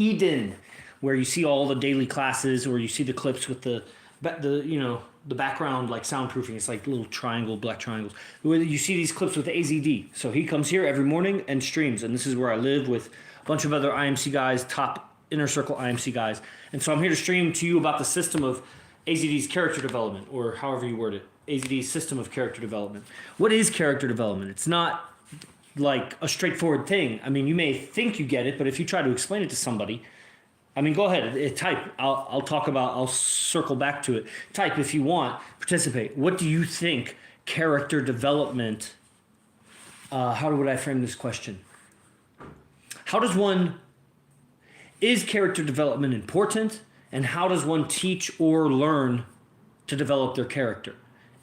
Eden, where you see all the daily classes, or you see the clips with the background like soundproofing. It's like little triangle, black triangles. You see these clips with AZD. So he comes here every morning and streams, and this is where I live with a bunch of other IMC guys, top inner circle IMC guys. And so I'm here to stream to you about the system of AZD's character development, or however you word it, AZD's system of character development. What is character development? It's not like a straightforward thing. I mean, you may think you get it, but if you try to explain it to somebody, I mean, go ahead, type. I'll circle back to it. Type if you want, participate. What do you think character development, how would I frame this question? Is character development important? And how does one teach or learn to develop their character?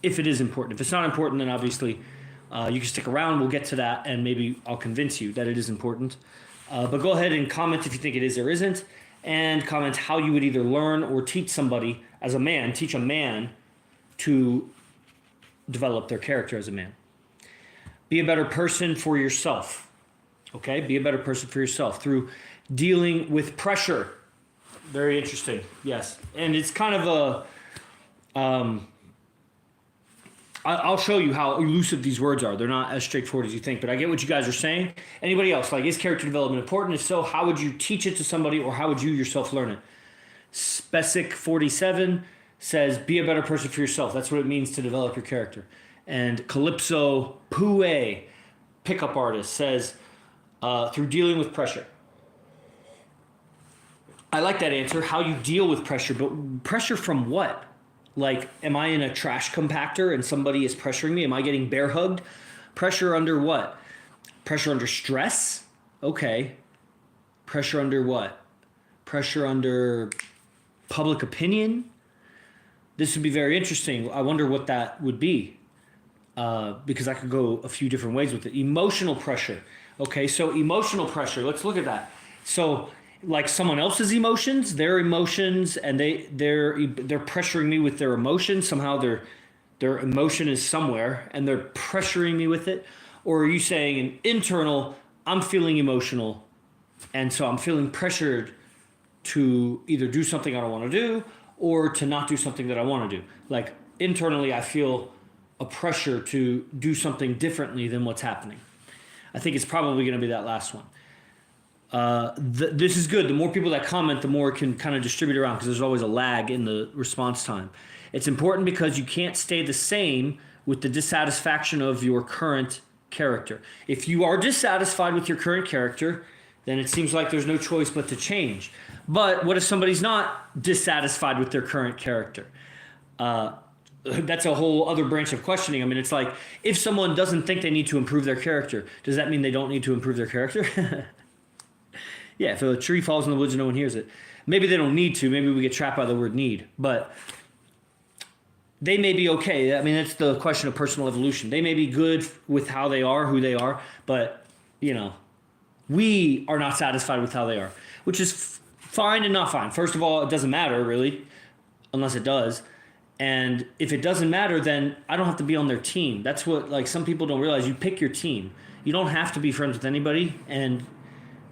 If it is important. If it's not important, then obviously you can stick around. We'll get to that, and maybe I'll convince you that it is important. But go ahead and comment if you think it is or isn't, and comment how you would either learn or teach somebody as a man, teach a man to develop their character as a man. Be a better person for yourself. Okay? Be a better person for yourself through dealing with pressure. Very interesting. Yes. And it's kind of a... I'll show you how elusive these words are. They're not as straightforward as you think, but I get what you guys are saying. Anybody else? Like, is character development important? If so, how would you teach it to somebody, or how would you yourself learn it? Spesic47 says, be a better person for yourself. That's what it means to develop your character. And Calypso Pue, pickup artist, says, through dealing with pressure. I like that answer, how you deal with pressure, but pressure from what? Like, am I in a trash compactor and somebody is pressuring me? Am I getting bear hugged? Pressure under what? Pressure under stress? Okay. Pressure under what? Pressure under public opinion? This would be very interesting. I wonder what that would be, because I could go a few different ways with it. Emotional pressure. Okay, so emotional pressure. Let's look at that. So, like someone else's emotions, their emotions, and they're pressuring me with their emotions. Somehow their emotion is somewhere and they're pressuring me with it. Or are you saying an internal, I'm feeling emotional, and so I'm feeling pressured to either do something I don't want to do or to not do something that I want to do. Like internally I feel a pressure to do something differently than what's happening. I think it's probably going to be that last one. This is good. The more people that comment, the more it can kind of distribute around, because there's always a lag in the response time. It's important because you can't stay the same with the dissatisfaction of your current character. If you are dissatisfied with your current character, then it seems like there's no choice but to change. But what if somebody's not dissatisfied with their current character? That's a whole other branch of questioning. I mean, it's like, if someone doesn't think they need to improve their character, does that mean they don't need to improve their character? Yeah, if a tree falls in the woods and no one hears it. Maybe they don't need to. Maybe we get trapped by the word need. But they may be okay. I mean, that's the question of personal evolution. They may be good with how they are, who they are, but, you know, we are not satisfied with how they are, which is fine and not fine. First of all, it doesn't matter, really, unless it does. And if it doesn't matter, then I don't have to be on their team. That's what, like, some people don't realize. You pick your team. You don't have to be friends with anybody, and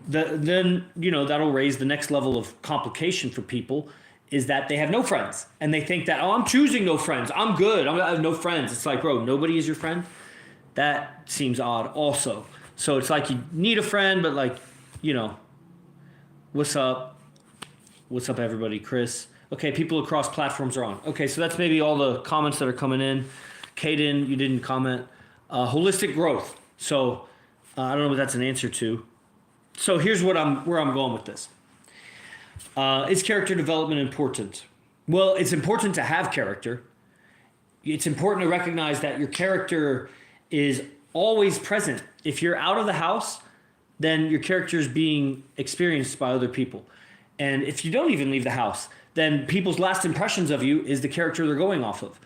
then, you know, that'll raise the next level of complication for people, is that they have no friends. And they think that, oh, I'm choosing no friends. I'm good. I have no friends. It's like, bro, nobody is your friend? That seems odd also. So it's like you need a friend, but like, you know, what's up? What's up, everybody? Chris. Okay, people across platforms are on. Okay, so that's maybe all the comments that are coming in. Caden, you didn't comment. Holistic growth. So I don't know what that's an answer to. So here's where I'm going with this. Is character development important? Well, it's important to have character. It's important to recognize that your character is always present. If you're out of the house, then your character is being experienced by other people. And if you don't even leave the house, then people's last impressions of you is the character they're going off of.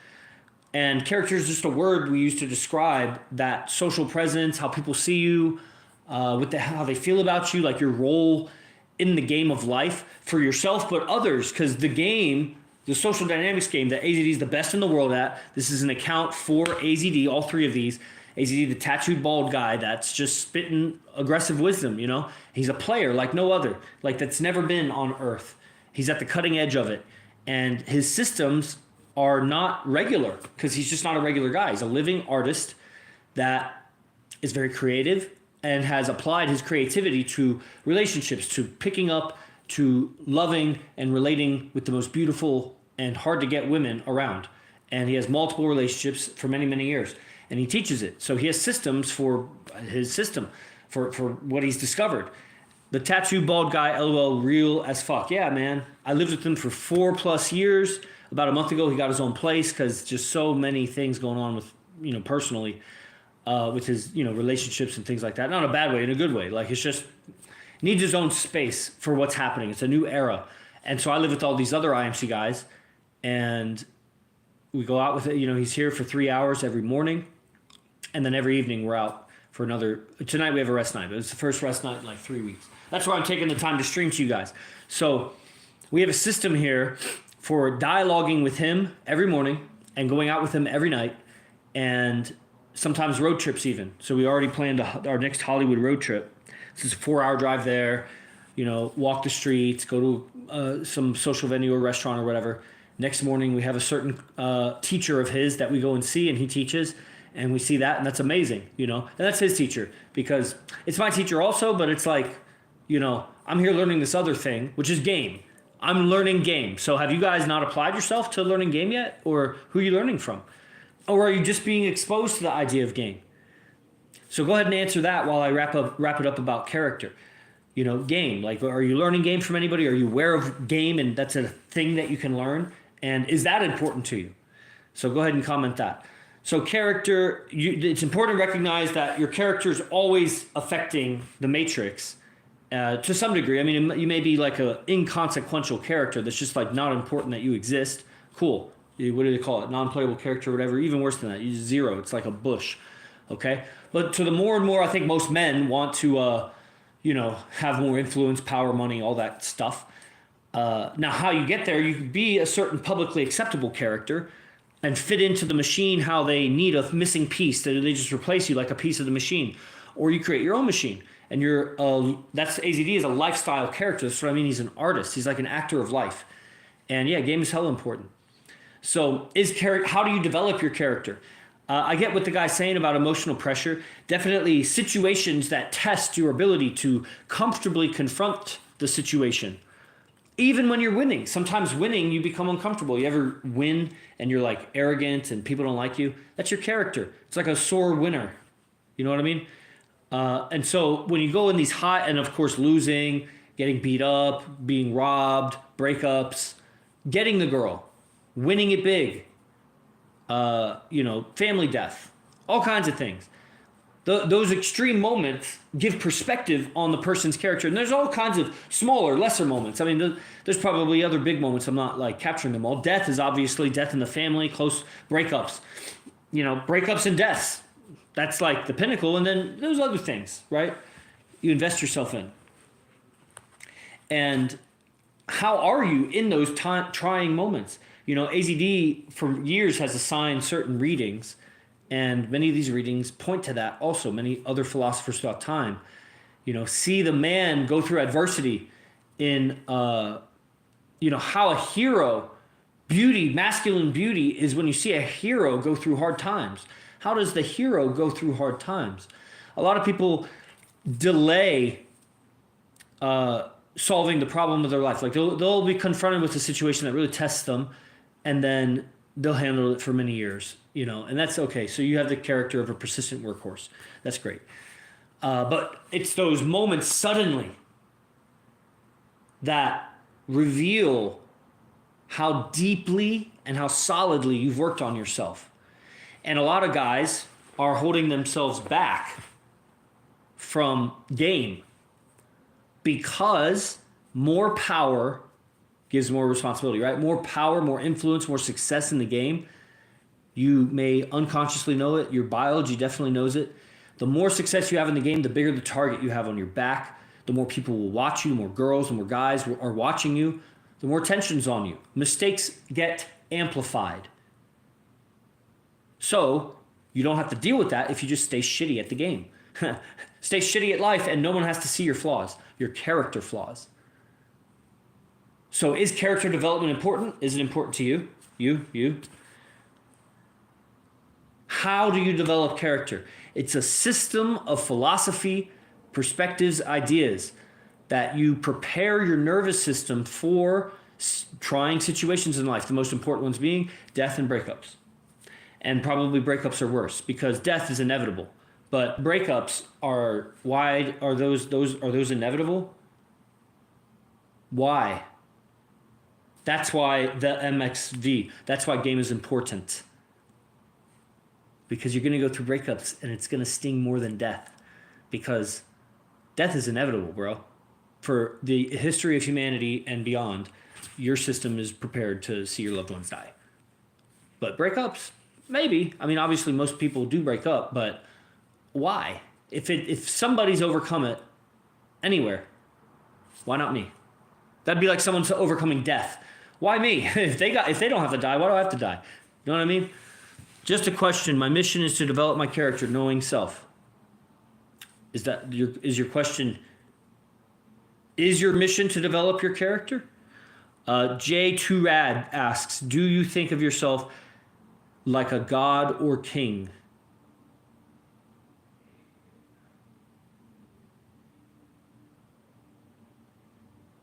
And character is just a word we use to describe that social presence, how people see you, how they feel about you, like your role in the game of life for yourself, but others, because the social dynamics game that AZD is the best in the world at, this is an account for AZD, all three of these, AZD, the tattooed bald guy that's just spitting aggressive wisdom, you know? He's a player like no other, like that's never been on Earth. He's at the cutting edge of it. And his systems are not regular because he's just not a regular guy. He's a living artist that is very creative and has applied his creativity to relationships, to picking up, to loving and relating with the most beautiful and hard to get women around. And he has multiple relationships for many, many years. And he teaches it. So he has systems for his system, for what he's discovered. The tattoo bald guy, LOL, real as fuck. Yeah, man. I lived with him for 4+ years. About a month ago, he got his own place because just so many things going on with, personally, with his, relationships and things like that. Not in a bad way, in a good way. Like, it's just needs his own space for what's happening. It's a new era. And so I live with all these other IMC guys, and we go out with it. He's here for 3 hours every morning, and then every evening we're out for another. Tonight we have a rest night, but it's the first rest night in like 3 weeks. That's why I'm taking the time to stream to you guys. So we have a system here for dialoguing with him every morning and going out with him every night, and sometimes road trips even. So we already planned our next Hollywood road trip. This is a 4-hour drive there, walk the streets, go to some social venue or restaurant or whatever. Next morning we have a certain teacher of his that we go and see, and he teaches, and we see that, and that's amazing, and that's his teacher because it's my teacher also, but it's like, I'm here learning this other thing, which is game. I'm learning game. So have you guys not applied yourself to learning game yet? Or who are you learning from? Or are you just being exposed to the idea of game? So go ahead and answer that while I wrap it up about character. Game. Like, are you learning game from anybody? Are you aware of game and that's a thing that you can learn? And is that important to you? So go ahead and comment that. So character, it's important to recognize that your character is always affecting the matrix to some degree. I mean, you may be like a inconsequential character that's just like not important that you exist. Cool. What do they call it? Non-playable character or whatever. Even worse than that. You zero. It's like a bush. Okay? But to the more and more, I think most men want to, have more influence, power, money, all that stuff. Now, how you get there, you can be a certain publicly acceptable character and fit into the machine how they need a missing piece. They just replace you like a piece of the machine. Or you create your own machine. And that's AZD is a lifestyle character. That's what I mean. He's an artist. He's like an actor of life. And yeah, game is hella important. So how do you develop your character? I get what the guy's saying about emotional pressure. Definitely situations that test your ability to comfortably confront the situation. Even when you're winning. Sometimes winning, you become uncomfortable. You ever win and you're like arrogant and people don't like you? That's your character. It's like a sore winner. You know what I mean? And so when you go in these high, and of course losing, getting beat up, being robbed, breakups, getting the girl, winning it big, family death, all kinds of things. Those extreme moments give perspective on the person's character. And there's all kinds of smaller, lesser moments. I mean, there's probably other big moments. I'm not like capturing them all. Death is obviously death in the family, close breakups, breakups and deaths. That's like the pinnacle. And then there's other things, right? You invest yourself in. And how are you in those trying moments? AZD for years has assigned certain readings, and many of these readings point to that also. Many other philosophers throughout time, see the man go through adversity in, how a hero, masculine beauty is when you see a hero go through hard times. How does the hero go through hard times? A lot of people delay solving the problem of their life. Like they'll be confronted with a situation that really tests them, and then they'll handle it for many years, and that's okay. So you have the character of a persistent workhorse. That's great. But it's those moments suddenly that reveal how deeply and how solidly you've worked on yourself. And a lot of guys are holding themselves back from game because more power gives more responsibility, right? More power, more influence, more success in the game. You may unconsciously know it. Your biology definitely knows it. The more success you have in the game, the bigger the target you have on your back. The more people will watch you, the more girls, the more guys are watching you, the more tension's on you. Mistakes get amplified. So You don't have to deal with that if you just stay shitty at the game. Stay shitty at life, and no one has to see your flaws, your character flaws. So is character development important? Is it important to you? You? How do you develop character? It's a system of philosophy, perspectives, ideas that you prepare your nervous system for trying situations in life. The most important ones being death and breakups. And probably breakups are worse because death is inevitable. But breakups are those inevitable? Why? That's why the MXV, that's why game is important. Because you're going to go through breakups and it's going to sting more than death. Because death is inevitable, bro. For the history of humanity and beyond, your system is prepared to see your loved ones die. But breakups, maybe. I mean, obviously most people do break up, but why? If somebody's overcome it anywhere, why not me? That'd be like someone's overcoming death. Why me? If they don't have to die, why do I have to die? You know what I mean? Just a question. My mission is to develop my character, knowing self. Is your question? Is your mission to develop your character? J2Rad asks, do you think of yourself like a god or king?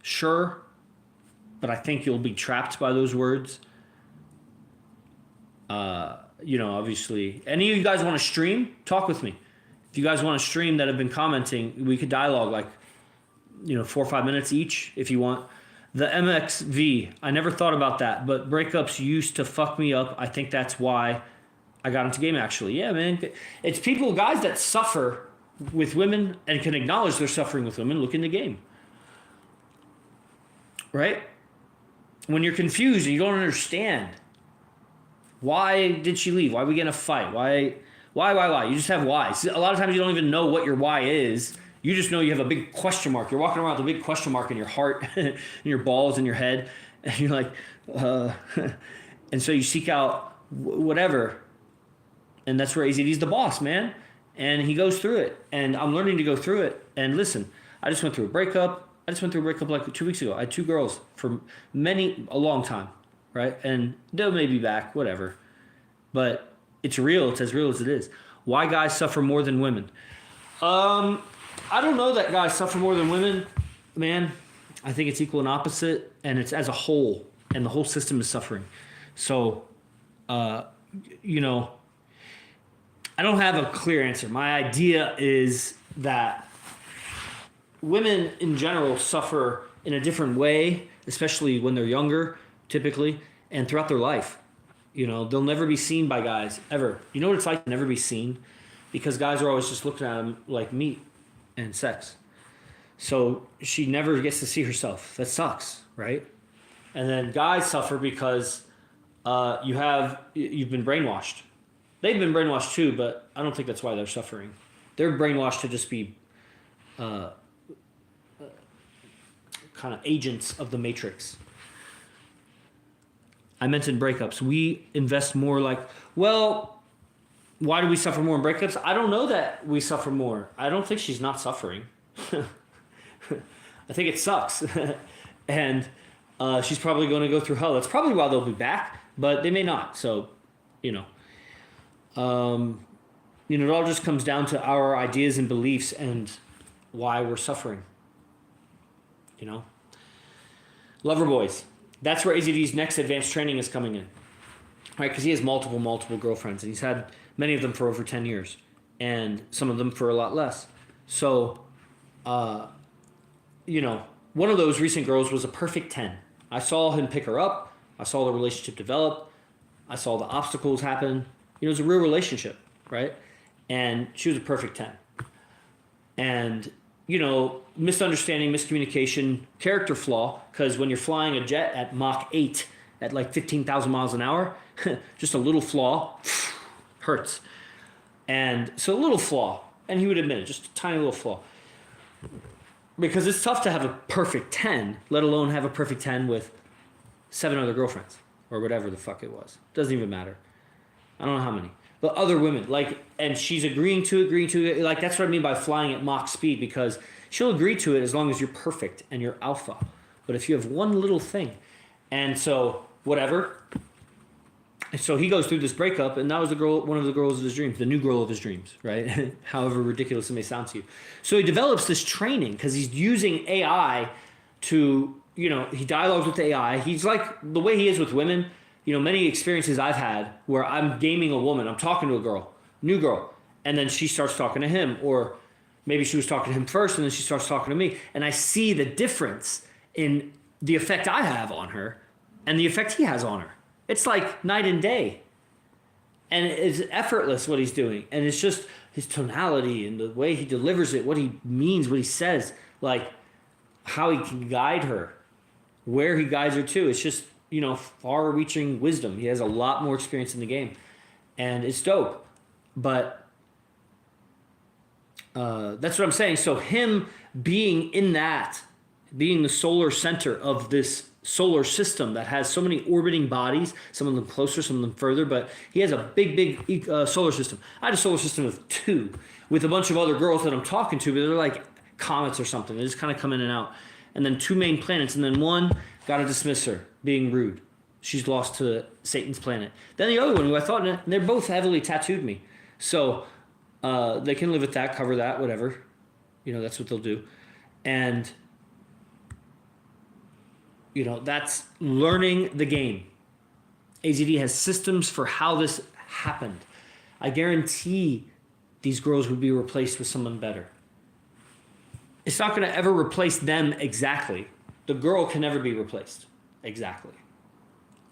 Sure, but I think you'll be trapped by those words. Obviously, any of you guys want to stream? Talk with me. If you guys want to stream that have been commenting, we could dialogue like, 4 or 5 minutes each if you want. The MXV, I never thought about that, but breakups used to fuck me up. I think that's why I got into game actually. Yeah, man. It's guys that suffer with women and can acknowledge they're suffering with women, look in the game. Right? When you're confused and you don't understand, why did she leave? Why are we getting a fight? Why? You just have whys. A lot of times you don't even know what your why is. You just know you have a big question mark. You're walking around with a big question mark in your heart, in your balls, in your head. And you're like, and so you seek out whatever. And that's where AZD's the boss, man. And he goes through it. And I'm learning to go through it. And listen, I just went through a breakup. Like 2 weeks ago. I had 2 girls for a long time, right? And they may be back, whatever. But it's real. It's as real as it is. Why guys suffer more than women? I don't know that guys suffer more than women, man. I think it's equal and opposite, and it's as a whole, and the whole system is suffering. So, I don't have a clear answer. My idea is that women in general suffer in a different way, especially when they're younger, typically, and throughout their life. They'll never be seen by guys, ever. You know what it's like to never be seen? Because guys are always just looking at them like meat and sex. So she never gets to see herself. That sucks, right? And then guys suffer because you've been brainwashed. They've been brainwashed too, but I don't think that's why they're suffering. They're brainwashed to just be kind of agents of the matrix. I mentioned breakups. We invest more why do we suffer more in breakups? I don't know that we suffer more. I don't think she's not suffering. I think it sucks. And she's probably going to go through hell. That's probably why they'll be back, but they may not. So, it all just comes down to our ideas and beliefs and why we're suffering. Lover boys. That's where AZD's next advanced training is coming in. Right? Because he has multiple girlfriends, and he's had many of them for over 10 years, and some of them for a lot less. So, one of those recent girls was a perfect 10. I saw him pick her up. I saw the relationship develop. I saw the obstacles happen. It was a real relationship, right? And she was a perfect 10. And, misunderstanding, miscommunication, character flaw, because when you're flying a jet at Mach 8 at like 15,000 miles an hour, just a little flaw hurts. And so a little flaw, and he would admit it, just a tiny little flaw. Because it's tough to have a perfect 10, let alone have a perfect 10 with 7 other girlfriends or whatever the fuck it was. Doesn't even matter. I don't know how many. the other women, like, and she's agreeing to it. Like, that's what I mean by flying at Mach speed, because she'll agree to it as long as you're perfect and you're alpha. But if you have one little thing, and so whatever. And so he goes through this breakup, and that was the girl, one of the girls of his dreams, the new girl of his dreams, right? However ridiculous it may sound to you. So he develops this training because he's using AI to, he dialogues with the AI. He's like the way he is with women. Many experiences I've had where I'm gaming a woman, I'm talking to a girl, new girl, and then she starts talking to him, or maybe she was talking to him first, and then she starts talking to me, and I see the difference in the effect I have on her and the effect he has on her. It's like night and day. And it's effortless what he's doing. And it's just his tonality and the way he delivers it, what he means, what he says, like how he can guide her, where he guides her to. It's just, far-reaching wisdom. He has a lot more experience in the game. And it's dope. But that's what I'm saying. So him being in that, being the solar center of this solar system that has so many orbiting bodies, some of them closer, some of them further, but he has a big solar system. I had a solar system of 2 with a bunch of other girls that I'm talking to, but they're like comets or something. They just kind of come in and out. And then 2 main planets, and then one, got to dismiss her, being rude. She's lost to Satan's planet. Then the other one, who I thought, and they're both heavily tattooed me. So they can live with that, cover that, whatever. That's what they'll do. And that's learning the game. AZD has systems for how this happened. I guarantee these girls would be replaced with someone better. It's not going to ever replace them exactly. The girl can never be replaced exactly.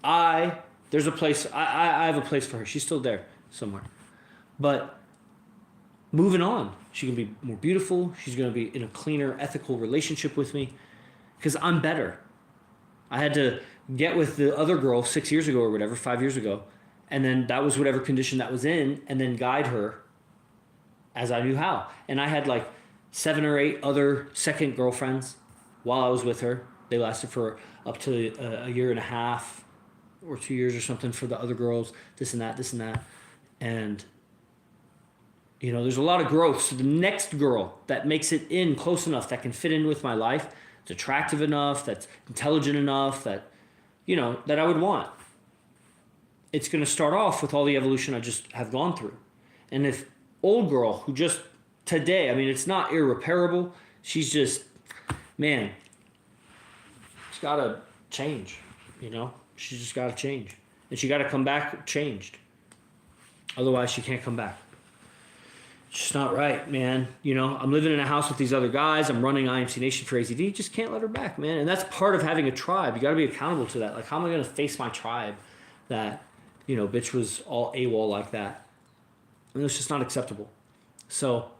There's a place, I have a place for her. She's still there somewhere. But moving on, she can be more beautiful. She's going to be in a cleaner, ethical relationship with me because I'm better. I had to get with the other girl 6 years ago or whatever, 5 years ago, and then that was whatever condition that was in, and then guide her as I knew how. And I had like 7 or 8 other second girlfriends while I was with her. They lasted for up to a year and a half or 2 years or something for the other girls, this and that. And, there's a lot of growth. So the next girl that makes it in close enough, that can fit in with my life, it's attractive enough, that's intelligent enough, that, that I would want. It's going to start off with all the evolution I just have gone through. And if old girl who just today, it's not irreparable, she's just, man, she's got to change, She's just got to change. And she got to come back changed. Otherwise, she can't come back. It's just not right, man. I'm living in a house with these other guys. I'm running IMC Nation for AZD. Just can't let her back, man. And that's part of having a tribe. You got to be accountable to that. Like, how am I going to face my tribe that, bitch was all AWOL like that? It's just not acceptable. So,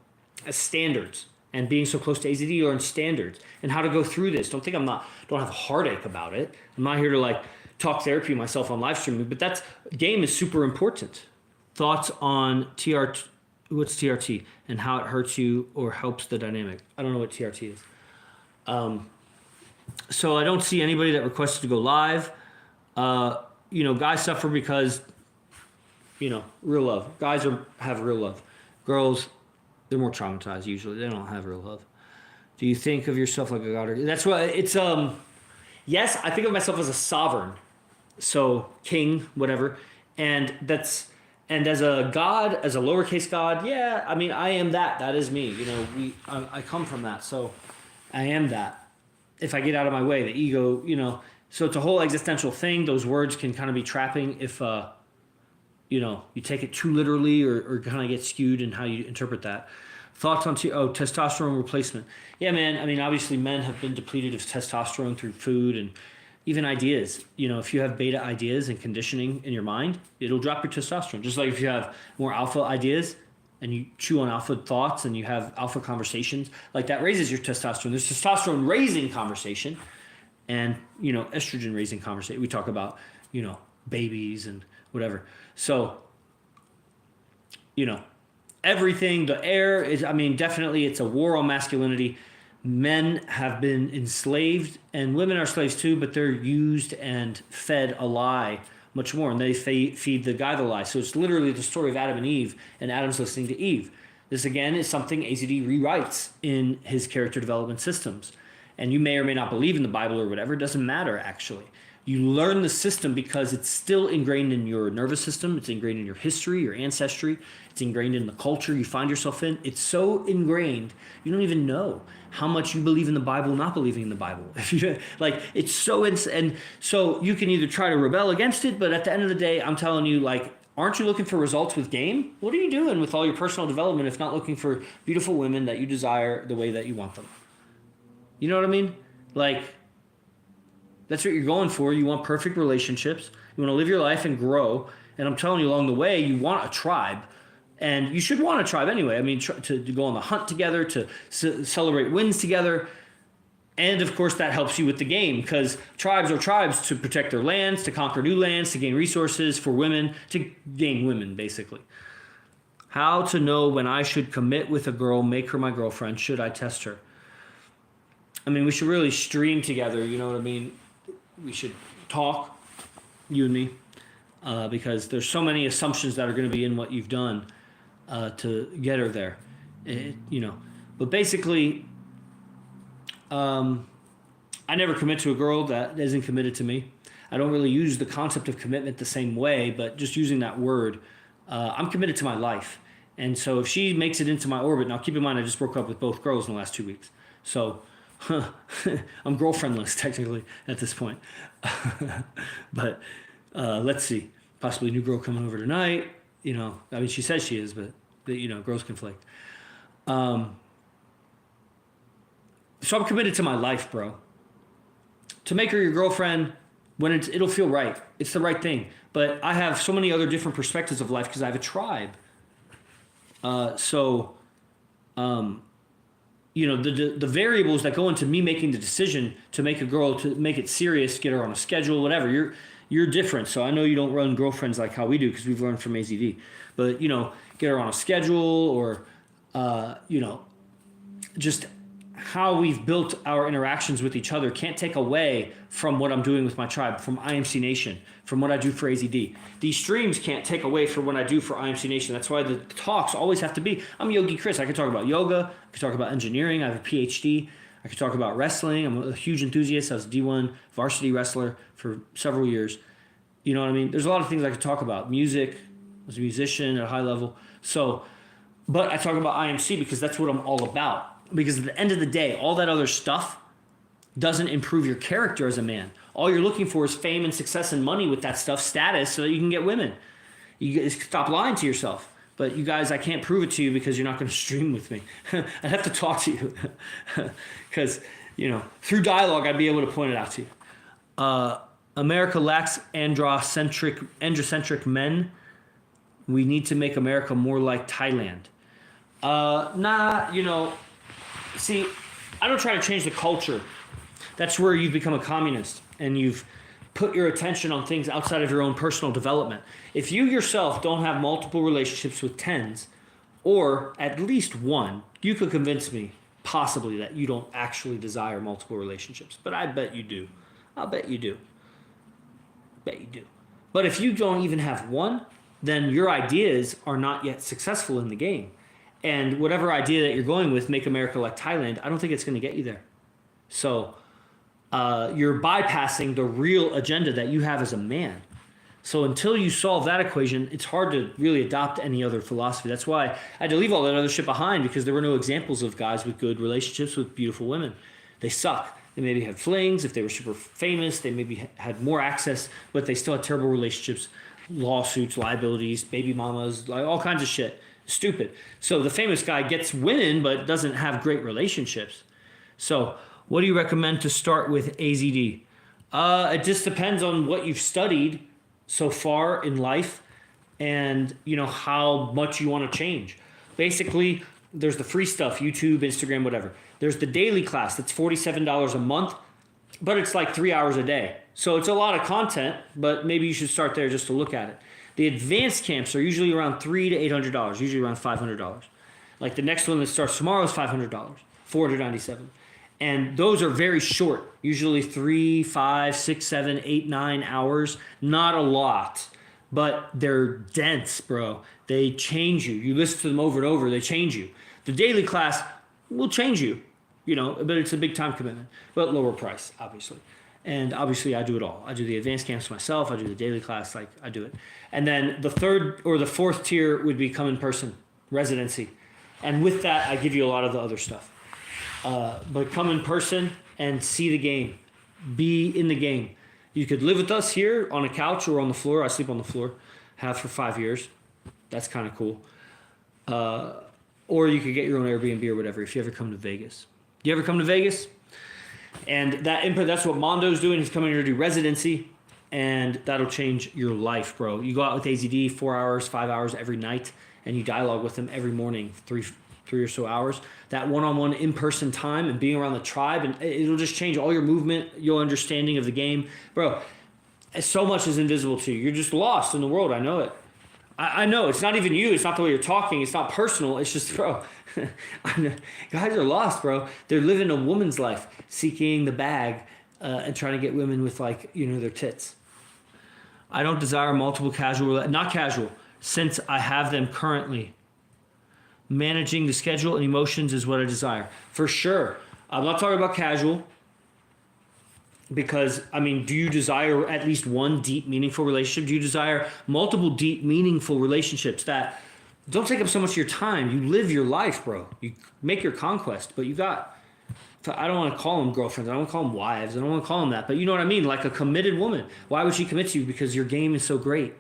as standards, and being so close to AZD, you learn standards and how to go through this. Don't think don't have a heartache about it. I'm not here to talk therapy myself on live streaming, but game is super important. Thoughts on TRT? What's TRT and how it hurts you or helps the dynamic? I don't know what TRT is. So I don't see anybody that requested to go live. Guys suffer because, real love. Guys have real love. Girls, they're more traumatized usually. They don't have real love. Do you think of yourself like a god? That's what it's. Yes, I think of myself as a sovereign, so king, whatever, and that's. And as a god, as a lowercase god, yeah, I am that. That is me. I come from that, so I am that. If I get out of my way, the ego, So it's a whole existential thing. Those words can kind of be trapping if, you take it too literally or kind of get skewed in how you interpret that. Thoughts on testosterone replacement? Yeah, man. Obviously, men have been depleted of testosterone through food and even ideas. If you have beta ideas and conditioning in your mind, it'll drop your testosterone. Just like if you have more alpha ideas and you chew on alpha thoughts and you have alpha conversations, like that raises your testosterone. There's testosterone raising conversation and, estrogen raising conversation. We talk about, babies and whatever. So, everything, the air is, definitely it's a war on masculinity. Men have been enslaved, and women are slaves too, but they're used and fed a lie much more. And they feed the guy the lie. So it's literally the story of Adam and Eve, and Adam's listening to Eve. This, again, is something AZD rewrites in his character development systems. And you may or may not believe in the Bible or whatever. It doesn't matter, actually. You learn the system because it's still ingrained in your nervous system. It's ingrained in your history, your ancestry. It's ingrained in the culture you find yourself in. It's so ingrained, you don't even know how much you believe in the Bible, not believing in the Bible. Like, it's so, and so you can either try to rebel against it, but at the end of the day, I'm telling you, like, aren't you looking for results with game? What are you doing with all your personal development if not looking for beautiful women that you desire the way that you want them? You know what I mean? Like, that's what you're going for. You want perfect relationships. You want to live your life and grow. And I'm telling you, along the way, you want a tribe. And you should want a tribe anyway. I mean, to go on the hunt together, to celebrate wins together. And, of course, that helps you with the game, because tribes are tribes to protect their lands, to conquer new lands, to gain resources for women, to gain women, basically. How to know when I should commit with a girl, make her my girlfriend, should I test her? I mean, we should really stream together, you know what I mean? We should talk, you and me, because there's so many assumptions that are going to be in what you've done to get her there, you know. But basically, I never commit to a girl that isn't committed to me. I don't really use the concept of commitment the same way, but just using that word, I'm committed to my life. And so if she makes it into my orbit, now keep in mind I just broke up with both girls in the last 2 weeks. So I'm girlfriendless technically at this point. But let's see. Possibly a new girl coming over tonight. You know, I mean, she says she is, but you know, girls conflict. So I'm committed to my life, bro. To make her your girlfriend, when it'll feel right. It's the right thing. But I have so many other different perspectives of life because I have a tribe. You know, the variables that go into me making the decision to make a girl, to make it serious, get her on a schedule, whatever, you're different. So I know you don't run girlfriends like how we do because we've learned from AZD. But, you know, get her on a schedule, or, you know, just how we've built our interactions with each other can't take away from what I'm doing with my tribe, from IMC Nation, from what I do for AZD. These streams can't take away from what I do for IMC Nation. That's why the talks always have to be. I'm Yogi Chris. I can talk about yoga. I can talk about engineering. I have a PhD. I can talk about wrestling. I'm a huge enthusiast. I was a D1 varsity wrestler for several years. You know what I mean? There's a lot of things I could talk about. Music. I was a musician at a high level. So, but I talk about IMC because that's what I'm all about. Because at the end of the day, all that other stuff doesn't improve your character as a man. All you're looking for is fame and success and money with that stuff, status, so that you can get women. You guys stop lying to yourself. But you guys, I can't prove it to you because you're not going to stream with me. I'd have to talk to you. Because, you know, through dialogue, I'd be able to point it out to you. America lacks androcentric men. We need to make America more like Thailand. You know, see, I don't try to change the culture. That's where you've become a communist and you've put your attention on things outside of your own personal development. If you yourself don't have multiple relationships with tens, or at least one, you could convince me possibly that you don't actually desire multiple relationships. But I bet you do. I'll bet you do. Bet you do. But if you don't even have one, then your ideas are not yet successful in the game. And whatever idea that you're going with, make America like Thailand, I don't think it's going to get you there. So you're bypassing the real agenda that you have as a man. So until you solve that equation, it's hard to really adopt any other philosophy. That's why I had to leave all that other shit behind, because there were no examples of guys with good relationships with beautiful women. They suck. They maybe had flings. If they were super famous, they maybe had more access, but they still had terrible relationships, lawsuits, liabilities, baby mamas, like all kinds of shit. Stupid. So the famous guy gets women but doesn't have great relationships. So what do you recommend to start with AZD? It just depends on what you've studied so far in life and, you know, how much you want to change. Basically, there's the free stuff, YouTube, Instagram, whatever. There's the daily class that's $47 a month, but it's like 3 hours a day. So it's a lot of content, but maybe you should start there just to look at it. The advanced camps are usually around $300 to $800, usually around $500. Like the next one that starts tomorrow is $500, $497. And those are very short, usually 3, 5, 6, 7, 8, 9 hours. Not a lot, but they're dense, bro. They change you. You listen to them over and over, they change you. The daily class will change you, but it's a big time commitment, but lower price, obviously. And obviously I do it all. I do the advanced camps myself. I do the daily class, like I do it. And then the third or the fourth tier would be come in person, residency. And with that, I give you a lot of the other stuff. But come in person and see the game. Be in the game. You could live with us here on a couch or on the floor. I sleep on the floor. Have for 5 years. That's kind of cool. Or you could get your own Airbnb or whatever if you ever come to Vegas. You ever come to Vegas? And that's what Mondo's doing. He's coming here to do residency. And that'll change your life, bro. You go out with AZD 4 hours, 5 hours every night. And you dialogue with him every morning, three or so hours. That one-on-one in-person time and being around the tribe, and it'll just change all your movement, your understanding of the game. Bro, so much is invisible to you. You're just lost in the world. I know it. I know. It's not even you. It's not the way you're talking. It's not personal. It's just, bro, guys are lost, bro. They're living a woman's life, seeking the bag and trying to get women with, their tits. I don't desire multiple not casual, since I have them currently. Managing the schedule and emotions is what I desire. For sure. I'm not talking about casual because, do you desire at least one deep, meaningful relationship? Do you desire multiple deep, meaningful relationships that don't take up so much of your time? You live your life, bro. You make your conquest, but I don't want to call them girlfriends. I don't want to call them wives. I don't want to call them that, but you know what I mean? Like a committed woman. Why would she commit to you? Because your game is so great.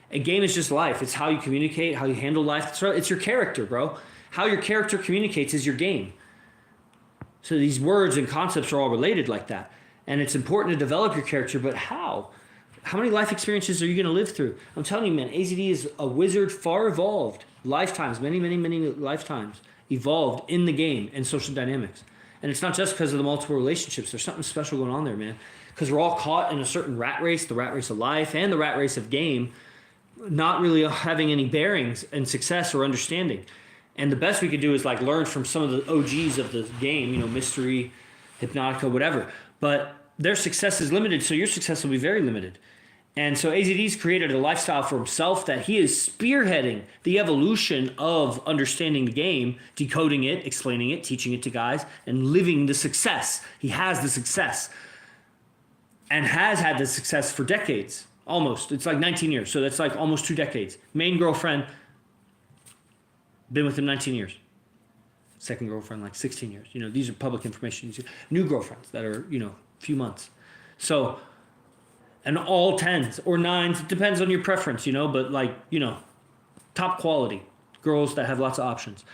A game is just life. It's how you communicate, how you handle life. It's your character, bro. How your character communicates is your game. So these words and concepts are all related like that. And it's important to develop your character, but how? How many life experiences are you going to live through? I'm telling you, man, AZD is a wizard, far evolved. Lifetimes, many, many, many lifetimes evolved in the game and social dynamics. And it's not just because of the multiple relationships. There's something special going on there, man. Because we're all caught in a certain rat race, the rat race of life and the rat race of game, not really having any bearings and success or understanding. And the best we could do is learn from some of the OGs of the game, Mystery, Hypnotica, whatever. But their success is limited, so your success will be very limited. And so AZD's created a lifestyle for himself that he is spearheading the evolution of understanding the game, decoding it, explaining it, teaching it to guys, and living the success. He has the success and has had the success for decades. Almost. It's 19 years. So that's almost 2 decades. Main girlfriend, been with him 19 years. Second girlfriend, 16 years. These are public information. New girlfriends that are, few months. So, and all 10s or 9s. It depends on your preference, but top quality. Girls that have lots of options.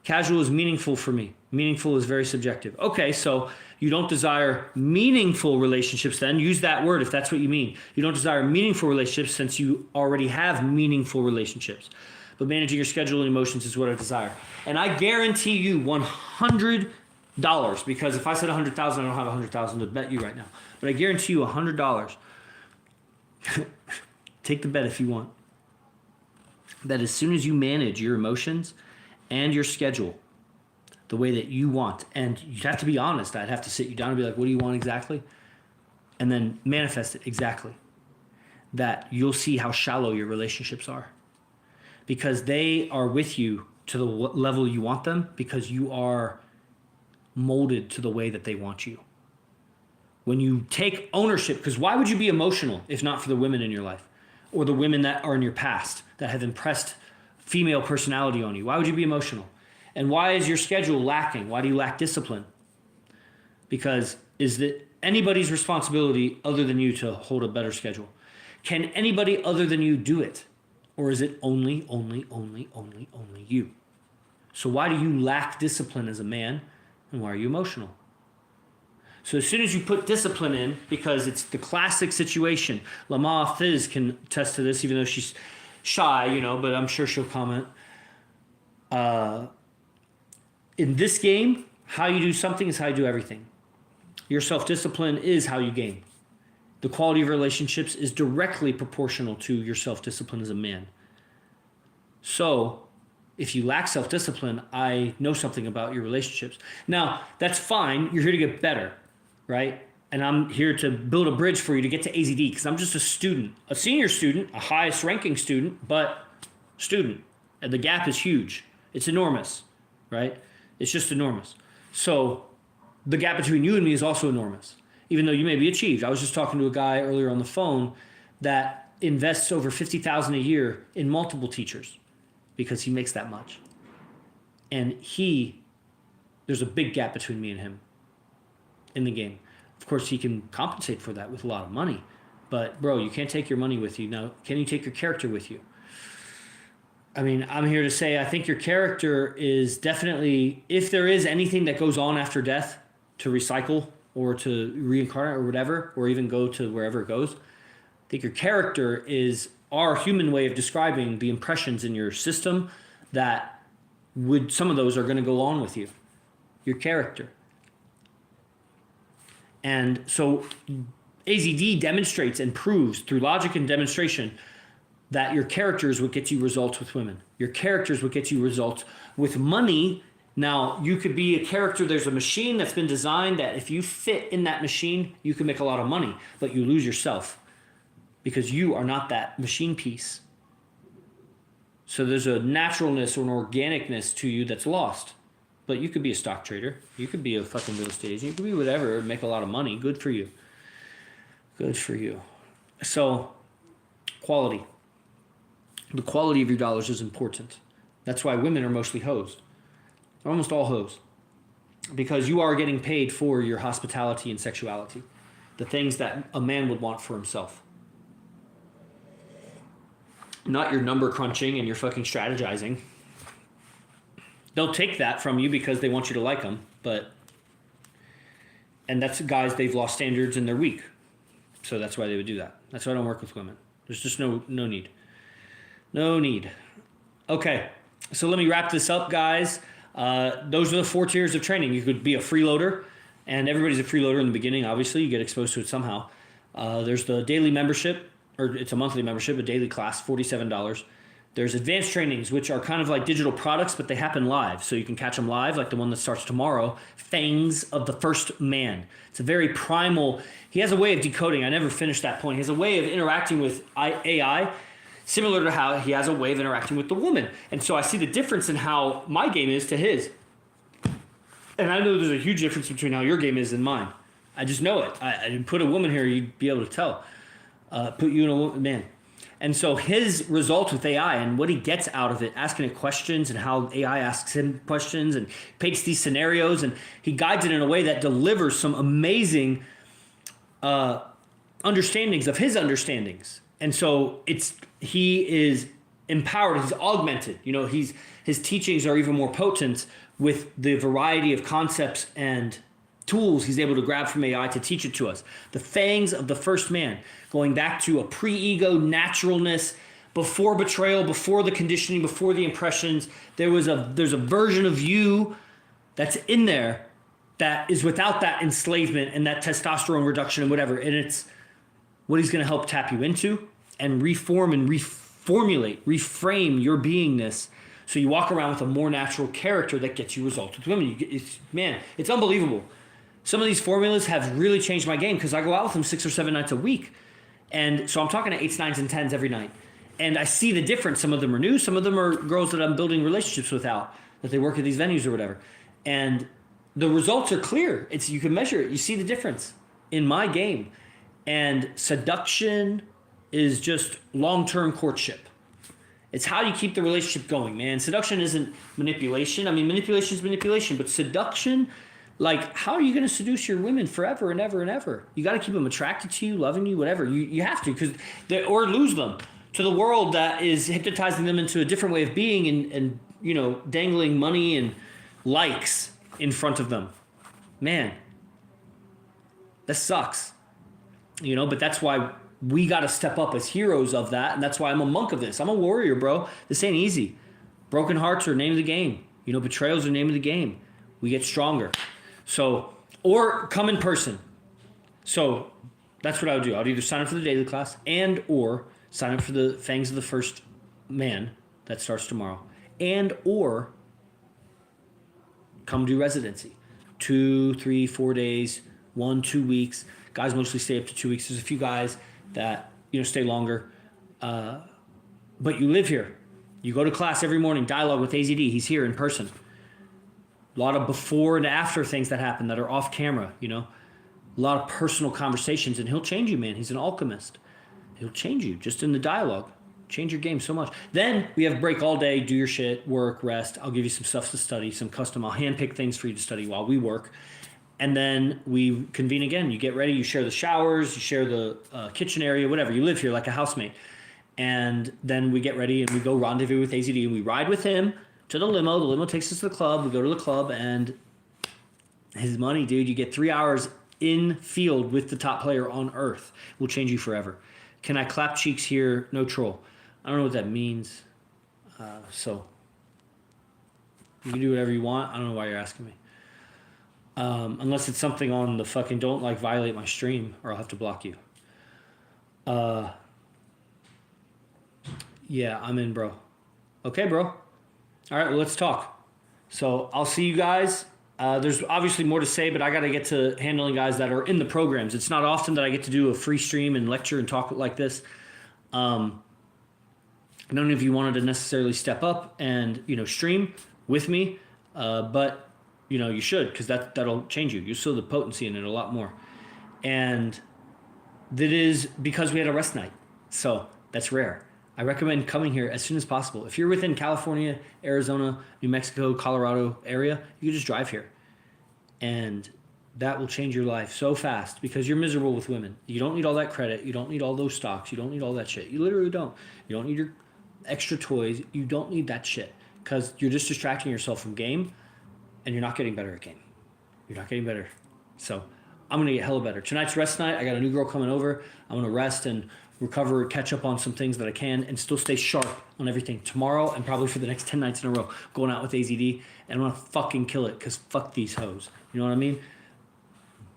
Casual is meaningful for me. Meaningful is very subjective. Okay, so you don't desire meaningful relationships then. Use that word if that's what you mean. You don't desire meaningful relationships since you already have meaningful relationships. But managing your schedule and emotions is what I desire. And I guarantee you $100, because if I said 100,000, I don't have 100,000 to bet you right now. But I guarantee you $100. Take the bet if you want. That as soon as you manage your emotions and your schedule the way that you want, and you have to be honest. I'd have to sit you down and be like, what do you want exactly? And then manifest it exactly. That you'll see how shallow your relationships are. Because they are with you to the level you want them, because you are molded to the way that they want you. When you take ownership, because why would you be emotional if not for the women in your life? Or the women that are in your past that have impressed female personality on you? Why would you be emotional? And why is your schedule lacking? Why do you lack discipline? Because is it anybody's responsibility other than you to hold a better schedule? Can anybody other than you do it? Or is it only you? So why do you lack discipline as a man? And why are you emotional? So as soon as you put discipline in, because it's the classic situation, Lama Fiz can attest to this, even though she's shy, but I'm sure she'll comment. In this game, how you do something is how you do everything. Your self-discipline is how you game. The quality of relationships is directly proportional to your self-discipline as a man. So, If you lack self-discipline, I know something about your relationships. Now, that's fine. You're here to get better, right? And I'm here to build a bridge for you to get to AZD because I'm just a student, a senior student, a highest ranking student, but student. And the gap is huge. It's enormous, right? It's just enormous. So the gap between you and me is also enormous, even though you may be achieved. I was just talking to a guy earlier on the phone that invests over $50,000 a year in multiple teachers because he makes that much. And there's a big gap between me and him in the game. Of course, he can compensate for that with a lot of money. But, bro, you can't take your money with you. Now, can you take your character with you? I mean, I'm here to say I think your character is definitely, if there is anything that goes on after death to recycle or to reincarnate or whatever, or even go to wherever it goes, I think your character is our human way of describing the impressions in your system that some of those are going to go on with you. Your character. And so AZD demonstrates and proves through logic and demonstration that your character is what gets you results with women. Your character is what gets you results with money. Now, you could be a character. There's a machine that's been designed that if you fit in that machine, you can make a lot of money, but you lose yourself because you are not that machine piece. So there's a naturalness or an organicness to you that's lost. But you could be a stock trader. You could be a fucking real estate agent. You could be whatever, make a lot of money. Good for you. Good for you. So, quality. The quality of your dollars is important. That's why women are mostly hoes. Almost all hoes. Because you are getting paid for your hospitality and sexuality. The things that a man would want for himself. Not your number crunching and your fucking strategizing. They'll take that from you because they want you to like them, and that's guys, they've lost standards and they're weak. So that's why they would do that. That's why I don't work with women. There's just no need. No need. Okay, so let me wrap this up, guys. Those are the 4 tiers of training. You could be a freeloader, and everybody's a freeloader in the beginning, obviously. You get exposed to it somehow. There's the daily membership, or it's a monthly membership, a daily class, $47. There's advanced trainings, which are kind of like digital products, but they happen live. So you can catch them live, like the one that starts tomorrow, Fangs of the First Man. It's a very primal, he has a way of decoding. I never finished that point. He has a way of interacting with AI, similar to how he has a way of interacting with the woman. And so I see the difference in how my game is to his. And I know there's a huge difference between how your game is and mine. I just know it. I didn't put a woman here, you'd be able to tell. Put you in a woman, man. And so his results with AI and what he gets out of it, asking it questions and how AI asks him questions and paints these scenarios, and he guides it in a way that delivers some amazing understandings of his understandings. And so he is empowered, he's augmented. You know, his teachings are even more potent with the variety of concepts and tools he's able to grab from AI to teach it to us. The fangs of the first man, going back to a pre-ego naturalness, before betrayal, before the conditioning, before the impressions. There's a version of you that's in there that is without that enslavement and that testosterone reduction and whatever. And it's what he's going to help tap you into and reform and reformulate, reframe your beingness so you walk around with a more natural character that gets you results with women. It's unbelievable. Some of these formulas have really changed my game because I go out with them 6 or 7 nights a week. And so I'm talking to 8s, 9s, and 10s every night. And I see the difference. Some of them are new. Some of them are girls that I'm building relationships with that they work at these venues or whatever. And the results are clear. You can measure it. You see the difference in my game. And seduction is just long-term courtship. It's how you keep the relationship going, man. Seduction isn't manipulation. I mean, manipulation is manipulation, but seduction, like, how are you going to seduce your women forever and ever and ever? You got to keep them attracted to you, loving you, whatever. You have to, or lose them to the world that is hypnotizing them into a different way of being and you know, dangling money and likes in front of them. Man, that sucks. You know, but that's why we got to step up as heroes of that, and that's why I'm a monk of this. I'm a warrior, bro. This ain't easy. Broken hearts are name of the game. You know, betrayals are name of the game. We get stronger. So, or come in person. So that's what I would do. I would either sign up for the daily class or sign up for the Fangs of the First Man that starts tomorrow. and or come do residency. 2, 3, 4 days, 1, 2 weeks. Guys mostly stay up to 2 weeks. There's a few guys that, stay longer. But you live here. You go to class every morning, dialogue with AZD. He's here in person. A lot of before and after things that happen that are off camera, A lot of personal conversations, and he'll change you, man. He's an alchemist. He'll change you just in the dialogue. Change your game so much. Then we have break all day, do your shit, work, rest. I'll give you some stuff to study, some custom. I'll handpick things for you to study while we work. And then we convene again. You get ready, you share the showers, you share the kitchen area, whatever. You live here like a housemate. And then we get ready and we go rendezvous with AZD and we ride with him to the limo. The limo takes us to the club. We go to the club and his money, dude. You get 3 hours in field with the top player on earth. Will change you forever. Can I clap cheeks here? No troll. I don't know what that means. So you can do whatever you want. I don't know why you're asking me. Unless it's something on the fucking don't violate my stream or I'll have to block you. Yeah, I'm in, bro. Okay, bro. All right, well, let's talk. So I'll see you guys. There's obviously more to say, but I got to get to handling guys that are in the programs. It's not often that I get to do a free stream and lecture and talk like this. I don't know if you wanted to necessarily step up and, stream with me, but, you should, because that'll change you. You'll feel the potency in it a lot more. And that is because we had a rest night. So that's rare. I recommend coming here as soon as possible. If you're within California, Arizona, New Mexico, Colorado area, you can just drive here. And that will change your life so fast because you're miserable with women. You don't need all that credit. You don't need all those stocks. You don't need all that shit. You literally don't. You don't need your extra toys. You don't need that shit because you're just distracting yourself from game and you're not getting better at game. You're not getting better. So I'm going to get hella better. Tonight's rest night. I got a new girl coming over. I'm going to rest and recover, catch up on some things that I can, and still stay sharp on everything. Tomorrow, and probably for the next 10 nights in a row, going out with AZD, and I'm going to fucking kill it, because fuck these hoes. You know what I mean?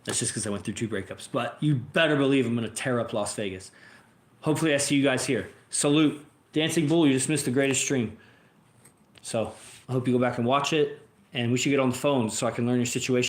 That's just because I went through 2 breakups. But you better believe I'm going to tear up Las Vegas. Hopefully I see you guys here. Salute. Dancing Bull, you just missed the greatest stream. So I hope you go back and watch it, and we should get on the phone so I can learn your situation.